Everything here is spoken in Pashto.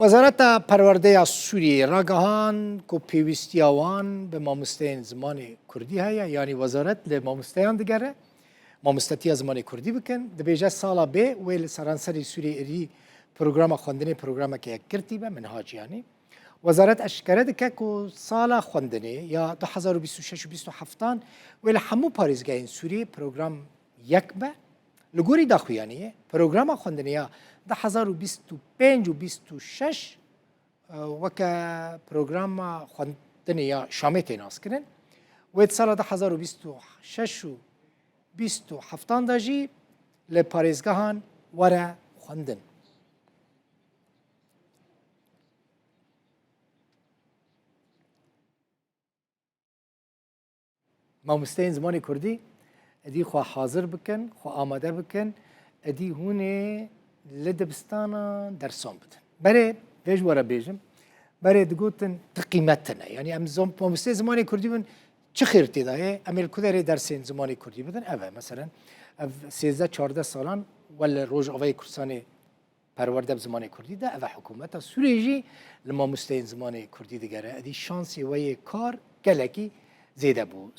وزارت پرورده سوریه راگهان که پیوستی آوان به مامۆستeyên زمانی کردی هیا یعنی وزارت لی مامۆستeyان دیگره مامۆستتیya زمانی کردی بکن دبیجه سالا به و لی سرانسری سوریه اری پروگرام خواندنی پروگرام که یک کرتی به منهاج یعنی وزارت اشکره دکه که سالا خواندنی یا 2026 و 27 و لی همو پاریزگاهین سوریه پروگرام یک به لگوری داخویانیه پروگرام خواندنی یا 2025 و 26 وکه پروگرام خواندنی یا شامت ناس کنن و سال 2026 و 27 داجی لپاریزگاهان وره خواندن مامۆستeyên زمانی کردی ادی خو حاضر بکن خو آماده بکن ادی هونه لدبستانا درسان بدن برای ویج واره بیجم برای دگوتن تقیمتنه یعنی ام مامۆستey زمانی کردی بن چه خیرتی داره امیل کدری درسین زمانی کردی بدن اوه مثلا 13-14 سالان ولی روز آوای کورسانی پرورده زمانی کردی ده اوه حکومت سوریجی لمامۆستeyên زمانی کردی دیگره ادی شانسی وی کار گلکی زیده بود